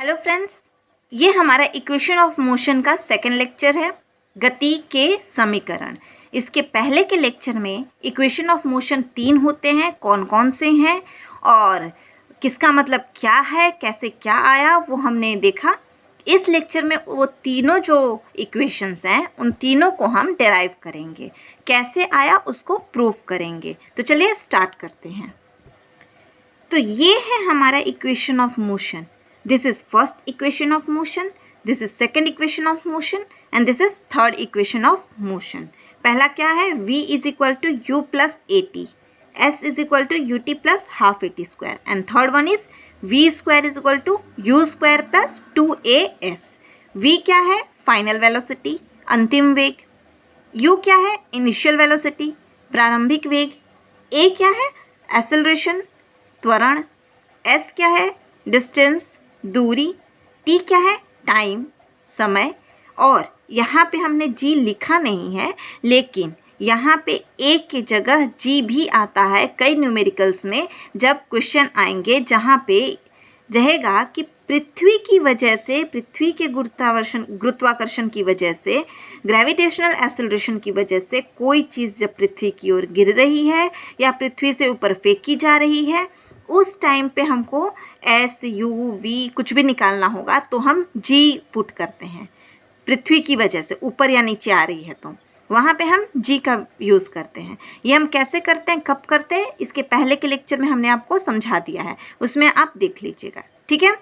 Hello friends, ये हमारा equation of motion का सेकंड लेक्चर है, गति के समीकरण। इसके पहले के लेक्चर में इक्वेशन ऑफ मोशन 3 होते हैं, कौन कौन से हैं और किसका मतलब क्या है, कैसे क्या आया, वो हमने देखा। इस लेक्चर में वो तीनों जो इक्वेशंस हैं उन तीनों को हम डेराइव करेंगे, कैसे आया उसको प्रूव करेंगे। तो चलिए स्टार्ट करते हैं। तो ये है हमारा equation of motion. This is first equation of motion, this is second equation of motion and this is third equation of motion. पहला क्या है? V is equal to U plus AT, S is equal to UT plus half AT square and third one is V square is equal to U square plus 2AS. V क्या है? Final velocity, अंतिम वेग। U क्या है? Initial velocity, प्रारंभिक वेग। A क्या है? Acceleration, त्वरण। S क्या है? Distance, दूरी। T क्या है? टाइम, समय। और यहाँ पे हमने G लिखा नहीं है, लेकिन यहाँ पे A की जगह G भी आता है कई न्यूमेरिकल्स में। जब क्वेश्चन आएंगे जहाँ पे रहेगा कि पृथ्वी की वजह से, पृथ्वी के गुरुत्वाकर्षण की वजह से, ग्रेविटेशनल एक्सेलरेशन की वजह से कोई चीज़ जब पृथ्वी की ओर गिर रही है या पृथ्वी से ऊपर फेंकी जा रही है, उस टाइम पे हमको एस यू वी कुछ भी निकालना होगा तो हम जी पुट करते हैं। पृथ्वी की वजह से ऊपर या नीचे आ रही है तो वहाँ पे हम जी का यूज़ करते हैं। ये हम कैसे करते हैं, कब करते हैं, इसके पहले के लेक्चर में हमने आपको समझा दिया है, उसमें आप देख लीजिएगा, ठीक है।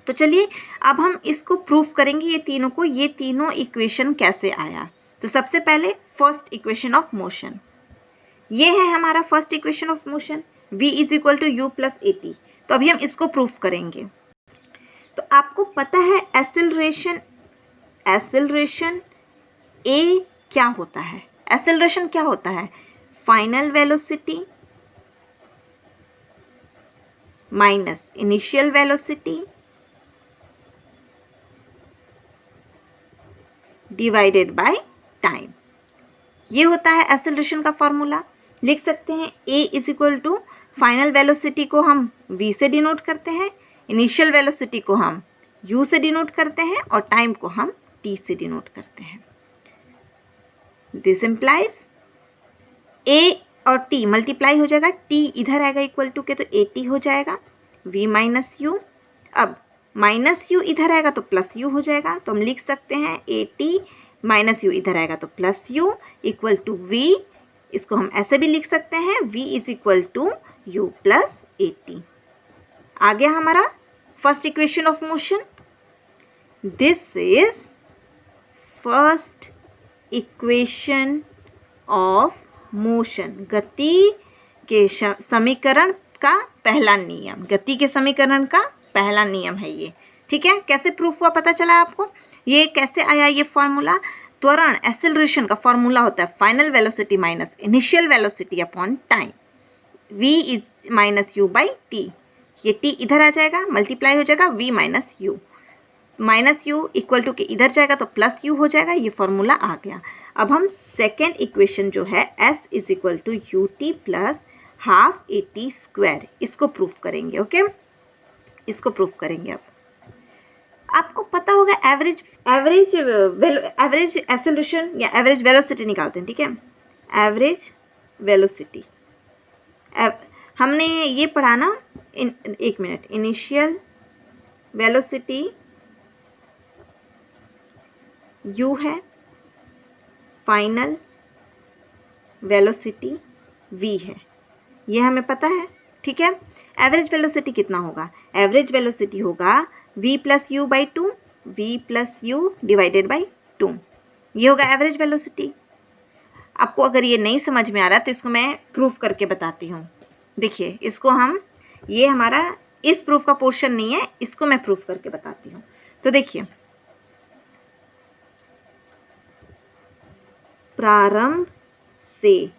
तो चलिए अब हम इसको प्रूफ करेंगे, ये तीनों को, ये तीनों इक्वेशन कैसे आया। तो सबसे पहले फर्स्ट इक्वेशन ऑफ मोशन, ये है हमारा first equation of motion, v is equal to u plus a t. तो अभी हम इसको प्रूफ करेंगे। तो आपको पता है एसेलरेशन a क्या होता है? एसेलरेशन क्या होता है? Final velocity minus initial velocity divided by time. ये होता है एसेलरेशन का फॉर्मूला। लिख सकते हैं a is equal to, final velocity को हम v से डिनोट करते हैं, इनिशियल वेलोसिटी को हम u से डिनोट करते हैं और टाइम को हम t से डिनोट करते हैं। दिस इम्प्लाइज a और t मल्टीप्लाई हो जाएगा, t इधर आएगा इक्वल टू के तो at हो जाएगा, v माइनस u। अब माइनस u इधर आएगा तो प्लस u हो जाएगा, तो हम लिख सकते हैं at माइनस u इधर आएगा तो plus u equal to v। इसको हम ऐसे भी लिख सकते हैं v is equal to u plus a t. आ गया हमारा first equation of motion. This is first equation of motion, गति के समीकरण का पहला नियम, गति के समीकरण का पहला नियम है ये, ठीक है। कैसे प्रूफ हुआ पता चला आपको? ये कैसे आया ये फॉर्मूला? त्वरण एक्सेलरेशन का फॉर्मूला होता है final velocity minus initial velocity upon time, v is minus u by t. ये t इधर आ जाएगा, मल्टीप्लाई हो जाएगा v minus u equal to के इधर जाएगा तो प्लस u हो जाएगा। ये फॉर्मूला आ गया। अब हम सेकेंड इक्वेशन जो है s is equal to u t plus half a t square, इसको प्रूफ करेंगे। ओके, इसको प्रूफ करेंगे। अब आपको पता होगा एवरेज एक्सेलरेशन या एवरेज वेलोसिटी निकालते हैं, ठीक है। एवरेज वेलोसिटी हमने ये पढ़ा ना, एक मिनट, इनिशियल वेलोसिटी u है, फाइनल वेलोसिटी v है, ये हमें पता है, ठीक है। एवरेज वेलोसिटी कितना होगा? एवरेज वेलोसिटी होगा v plus u by two, v plus u divided by 2, ये होगा एवरेज वेलोसिटी। आपको अगर ये नहीं समझ में आ रहा तो इसको मैं प्रूफ करके बताती हूँ। देखिए इसको हम, ये हमारा इस प्रूफ का पोर्शन नहीं है, इसको मैं प्रूफ करके बताती हूँ। तो देखिए, प्रारंभ से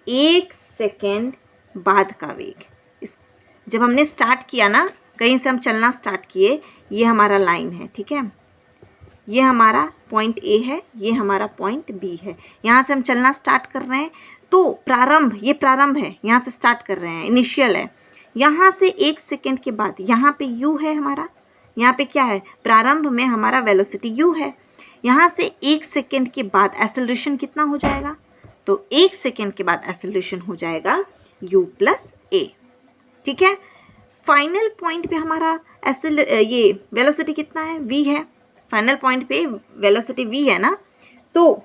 1 सेकेंड बाद का वेग, जब हमने स्टार्ट किया ना, कहीं से हम चलना स्टार्ट किए, ये हमारा लाइन है, ठीक है। ये हमारा पॉइंट ए है, ये हमारा पॉइंट बी है। यहाँ से हम चलना स्टार्ट कर रहे हैं तो प्रारंभ, ये प्रारंभ है, यहाँ से स्टार्ट कर रहे हैं, इनिशियल है। यहाँ से 1 सेकेंड के बाद यहाँ पे u है हमारा, यहाँ पे क्या है, प्रारंभ में हमारा वेलोसिटी u है। यहाँ से 1 सेकेंड के बाद एक्सेलरेशन कितना हो जाएगा, तो 1 सेकेंड के बाद एक्सेलरेशन हो जाएगा u प्लस a। ठीक है, फाइनल पॉइंट पे हमारा ये वेलोसिटी कितना है, v है। फाइनल पॉइंट पे वेलोसिटी v है ना, तो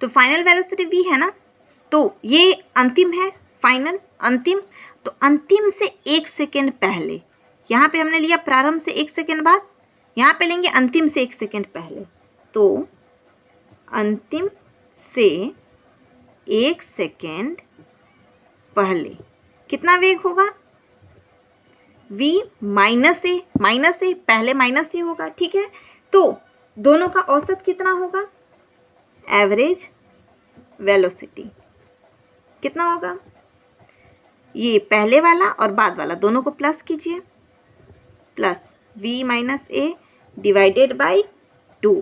तो फाइनल वेलोसिटी v है ना, तो ये अंतिम है, फाइनल अंतिम। तो अंतिम से 1 सेकेंड पहले, यहाँ पे हमने लिया प्रारंभ से 1 सेकेंड बाद, यहाँ पे लेंगे अंतिम से 1 सेकेंड पहले। तो अंतिम से 1 सेकेंड पहले कितना वेग होगा, v माइनस ए, पहले माइनस ए होगा। ठीक है, तो दोनों का औसत कितना होगा, एवरेज वेलोसिटी कितना होगा, ये पहले वाला और बाद वाला दोनों को प्लस कीजिए, plus v minus A divided by 2,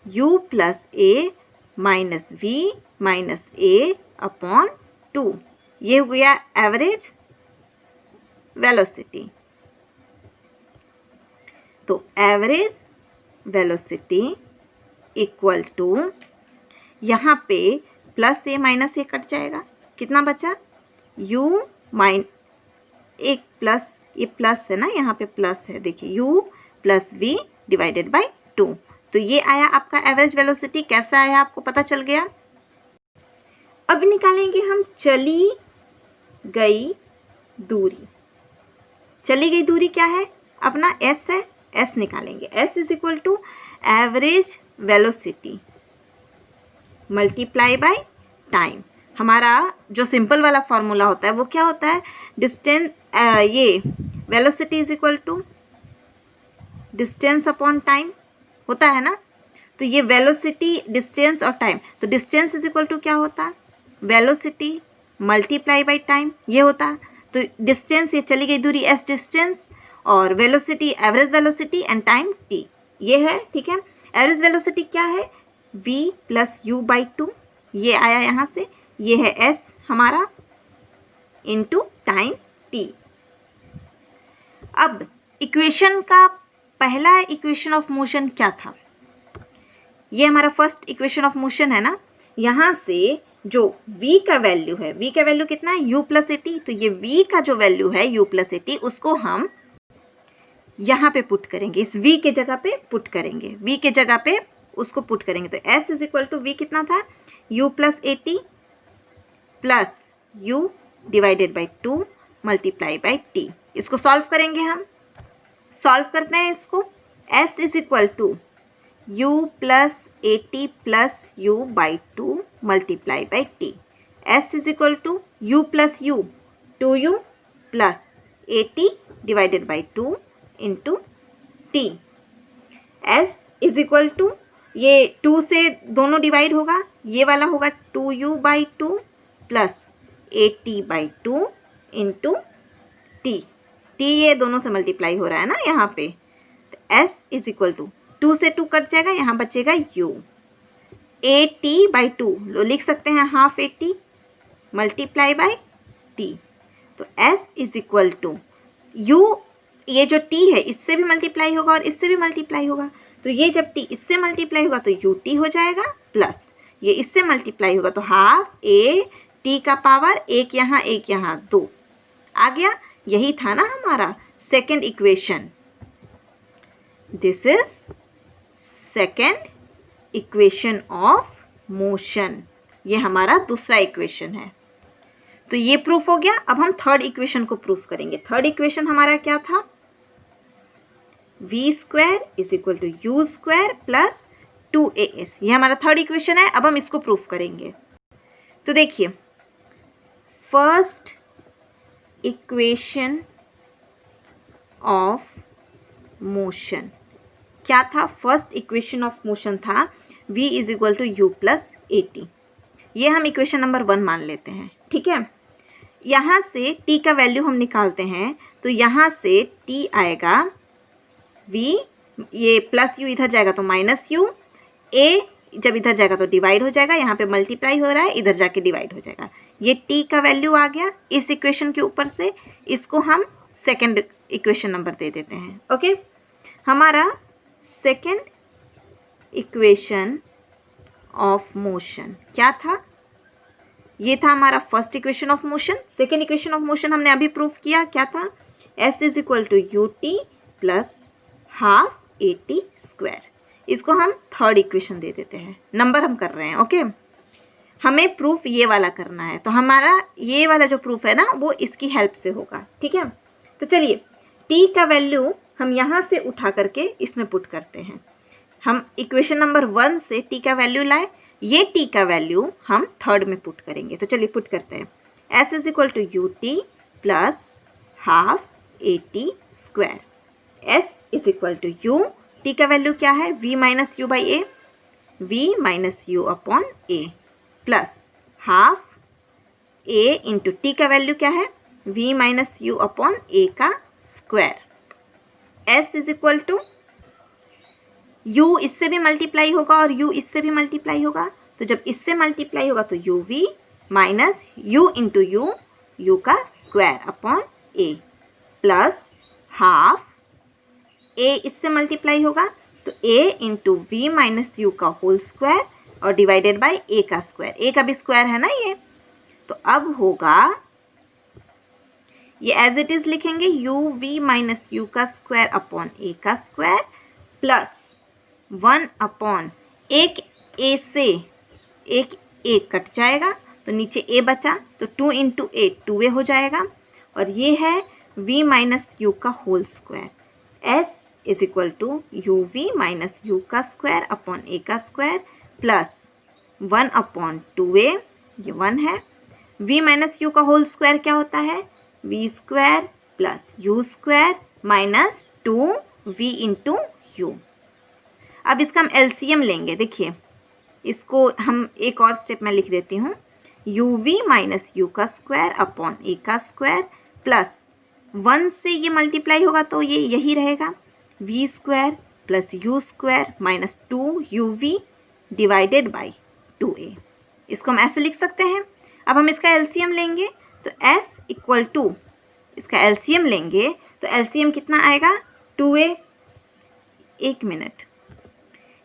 u plus A minus v minus A upon 2, ये हो गया एवरेज वेलोसिटी। तो एवरेज वेलोसिटी इक्वल टू, यहाँ पे प्लस ए माइनस ए कट जाएगा, कितना बचा, u माइन एक प्लस, ये प्लस है ना, यहाँ पे प्लस है, देखिए u plus v divided by 2। तो ये आया आपका एवरेज वेलोसिटी। कैसा आया आपको पता चल गया। अब निकालेंगे हम चली गई दूरी। चली गई दूरी क्या है, अपना s है, s निकालेंगे। s is equal to average velocity multiply by time. हमारा जो सिंपल वाला फॉर्मूला होता है वो क्या होता है, डिस्टेंस, ये velocity is equal to distance upon time होता है ना। तो ये वेलोसिटी, डिस्टेंस और टाइम, तो डिस्टेंस इज इक्वल टू क्या होता है, वेलोसिटी मल्टीप्लाई बाय टाइम, ये होता है। तो डिस्टेंस, ये चली गई दूरी s डिस्टेंस, और velocity average velocity and time t, ये है। ठीक है, एवरेज वेलोसिटी क्या है, v प्लस u बाई 2, ये आया यहाँ से, ये है s हमारा इंटू टाइम t। अब इक्वेशन का पहला इक्वेशन ऑफ मोशन क्या था, ये हमारा फर्स्ट इक्वेशन ऑफ मोशन है ना। यहाँ से जो v का वैल्यू है, v का वैल्यू कितना है, u प्लस ए टी। तो ये v का जो वैल्यू है u प्लस ए टी, उसको हम यहाँ पे पुट करेंगे, इस v के जगह पे पुट करेंगे, v के जगह पे उसको पुट करेंगे। तो s is equal to v कितना था, u plus a t plus u divided by 2 multiply by t. इसको सॉल्व करेंगे, हम सॉल्व करते हैं इसको। s is equal to u plus a t plus u by 2 multiply by t. s is equal to u plus u 2u plus a t divided by 2 into t. s is equal to, ये 2 से दोनों divide होगा, ये वाला होगा 2u by 2 plus a T by 2 into T. T ये दोनों से मल्टीप्लाई हो रहा है ना यहाँ पे। तो s इज इक्वल टू 2 से 2 कट जाएगा, यहाँ बचेगा u, ए टी बाई 2 लिख सकते हैं half a t multiply by t. तो s is equal to u, ये जो t है इससे भी मल्टीप्लाई होगा और इससे भी मल्टीप्लाई होगा। तो ये जब t इससे मल्टीप्लाई होगा तो u t हो जाएगा, प्लस ये इससे मल्टीप्लाई होगा तो हाफ ए टी का पावर, एक यहाँ 2 आ गया। यही था ना हमारा second equation. This is second equation of motion, ये हमारा दूसरा इक्वेशन है। तो ये प्रूफ हो गया। अब हम थर्ड इक्वेशन को प्रूफ करेंगे। थर्ड इक्वेशन हमारा क्या था, v square is equal to u square plus 2as, ये हमारा थर्ड इक्वेशन है। अब हम इसको प्रूफ करेंगे। तो देखिए, फर्स्ट इक्वेशन ऑफ मोशन क्या था, फर्स्ट इक्वेशन ऑफ मोशन था v is equal to u plus a t. ये हम इक्वेशन नंबर 1 मान लेते हैं। ठीक है, यहाँ से t का वैल्यू हम निकालते हैं, तो यहाँ से t आएगा v, ये प्लस u इधर जाएगा तो माइनस u, a जब इधर जाएगा तो डिवाइड हो जाएगा, यहाँ पे मल्टीप्लाई हो रहा है, इधर जाके डिवाइड हो जाएगा। ये t का वैल्यू आ गया इस इक्वेशन के ऊपर से, इसको हम सेकेंड इक्वेशन नंबर दे देते हैं। ओके, हमारा सेकेंड इक्वेशन ऑफ मोशन क्या था? ये था हमारा first equation of motion. Second equation of motion हमने अभी प्रूफ किया, क्या था? s is equal to u t plus half a t square. इसको हम थर्ड इक्वेशन दे देते हैं, नंबर हम कर रहे हैं। ओके, हमें प्रूफ ये वाला करना है, तो हमारा ये वाला जो प्रूफ है ना वो इसकी हेल्प से होगा। ठीक है, तो चलिए t का वैल्यू हम यहाँ से उठा करके इसमें पुट करते हैं। हम इक्वेशन नंबर 1 से t का वैल्यू लाए, ये t का वैल्यू हम थर्ड में पुट करेंगे। तो चलिए पुट करते हैं। s is equal to u t plus half a t square. s is equal to u, t का वैल्यू क्या है? v minus u by a, v minus u upon a plus half a into t का value क्या है? v minus u upon a का square. s is equal to u इससे भी multiply होगा और u इससे भी मल्टीप्लाई होगा, तो जब इससे मल्टीप्लाई होगा तो u v minus u into u, u का square upon a plus half a इससे मल्टीप्लाई होगा तो a into v minus u का होल स्क्वायर और डिवाइडेड बाय a का स्क्वायर। a का भी स्क्वायर है ना ये, तो अब होगा ये एज इट इज़ लिखेंगे यू वी माइनस यू का स्क्वायर अपॉन ए का स्क्वायर प्लस 1 अपॉन एक ए से एक ए कट जाएगा तो नीचे ए बचा, तो 2 इंटू ए 2a हो जाएगा, और ये है v माइनस यू का whole square. s is equal to u v minus u का स्क्वायर अपॉन ए का स्क्वायर प्लस 1 अपॉन 2a, ये 1 है। v माइनस यू का होल स्क्वायर क्या होता है? v square plus u square minus 2v into you. अब इसका हम एलसीएम लेंगे। देखिए इसको हम एक और स्टेप में लिख देती हूँ, यू वी माइनस यू का स्क्वायर अपॉन ए का स्क्वायर प्लस 1 से ये मल्टीप्लाई होगा तो ये यही रहेगा, v square plus u square minus 2uv divided by 2a। इसको हम ऐसे लिख सकते हैं। अब हम इसका एलसीएम लेंगे तो s इक्वल टू, इसका एलसीएम लेंगे तो एलसीएम कितना आएगा? 2a। एक मिनट,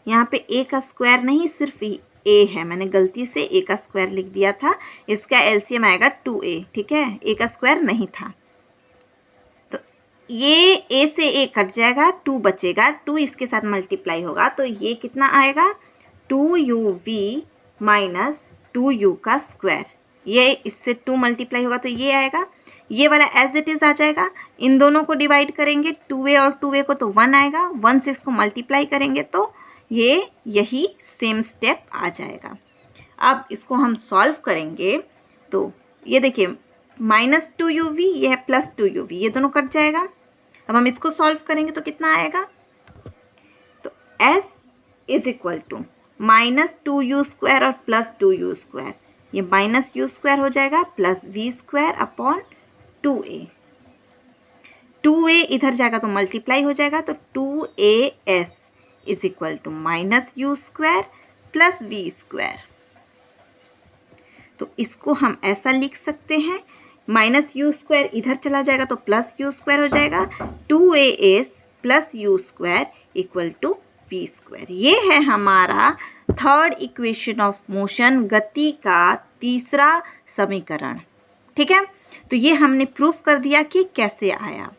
यहाँ पे a का स्क्वायर नहीं सिर्फ a है, मैंने गलती से a का स्क्वायर लिख दिया था। इसका एलसीएम आएगा 2a, ठीक है, a का स्क्वायर नहीं था। तो ये a से a कट जाएगा, 2 बचेगा, 2 इसके साथ मल्टीप्लाई होगा तो ये कितना आएगा? 2uv माइनस 2u का स्क्वायर। ये इससे 2 मल्टीप्लाई होगा तो ये आएगा, ये वाला एज इट इज़ आ जाएगा। इन दोनों को डिवाइड करेंगे 2a और 2a को तो 1 आएगा, 1 से इसको मल्टीप्लाई करेंगे तो ये यही सेम स्टेप आ जाएगा। अब इसको हम सॉल्व करेंगे तो ये देखिए माइनस 2uv, ये है प्लस 2uv, ये दोनों कट जाएगा। अब हम इसको सॉल्व करेंगे तो कितना आएगा? तो s is equal to minus 2u square और प्लस 2u स्क्वायर, ये माइनस यू स्क्वायर हो जाएगा plus v square upon 2a। 2a इधर जाएगा तो मल्टीप्लाई हो जाएगा, तो 2as is equal to minus u square plus v square. तो इसको हम ऐसा लिख सकते हैं, माइनस यू स्क्वायर इधर चला जाएगा तो प्लस यू स्क्वायर हो जाएगा, 2as plus u square equal to v square. ये है हमारा थर्ड इक्वेशन ऑफ मोशन, गति का तीसरा समीकरण। ठीक है, तो ये हमने प्रूफ कर दिया कि कैसे आया।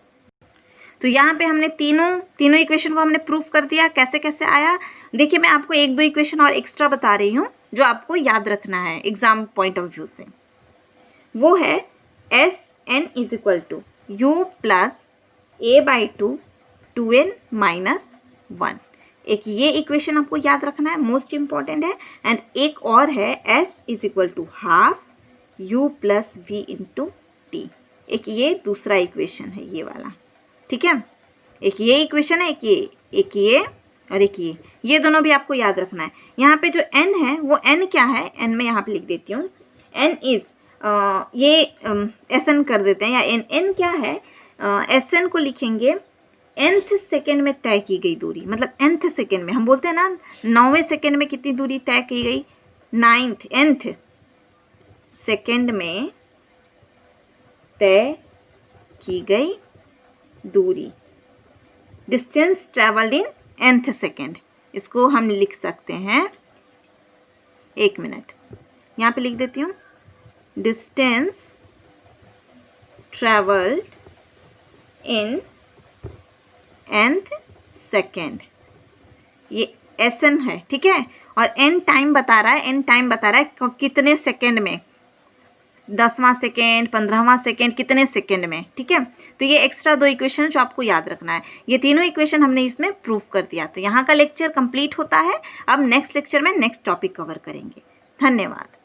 तो यहाँ पे हमने तीनों इक्वेशन को हमने प्रूफ कर दिया कैसे कैसे आया। देखिए मैं आपको 1-2 इक्वेशन और एक्स्ट्रा बता रही हूँ जो आपको याद रखना है एग्जाम पॉइंट ऑफ व्यू से। वो है s n is equal to u plus a by 2n minus 1। एक ये इक्वेशन आपको याद रखना है, मोस्ट इम्पॉर्टेंट है। एंड एक और है s is equal to half u plus v into t. एक ये दूसरा इक्वेशन है ये वाला, ठीक है। एक ये इक्वेशन है, एक ये और एक ये दोनों भी आपको याद रखना है। यहाँ पे जो n है वो n क्या है, n मैं यहाँ पे लिख देती हूँ। n इज़ ये sn कर देते हैं, या n क्या है, sn को लिखेंगे nth सेकेंड में तय की गई दूरी। मतलब nth सेकेंड में, हम बोलते हैं ना 9वें सेकेंड में कितनी दूरी तय की गई, 9th nth सेकंड में तय की गई दूरी, distance travelled in nth second. इसको हम लिख सकते हैं, 1 मिनट यहाँ पे लिख देती हूँ, distance travelled in nth second, ये SN है, ठीक है। और n टाइम बता रहा है, n टाइम बता रहा है कितने सेकेंड में, 10वां सेकेंड, 15वां सेकेंड, कितने सेकेंड में, ठीक है। तो ये एक्स्ट्रा 2 इक्वेशन जो आपको याद रखना है, ये तीनों इक्वेशन हमने इसमें प्रूव कर दिया। तो यहाँ का लेक्चर कंप्लीट होता है। अब नेक्स्ट लेक्चर में नेक्स्ट टॉपिक कवर करेंगे। धन्यवाद।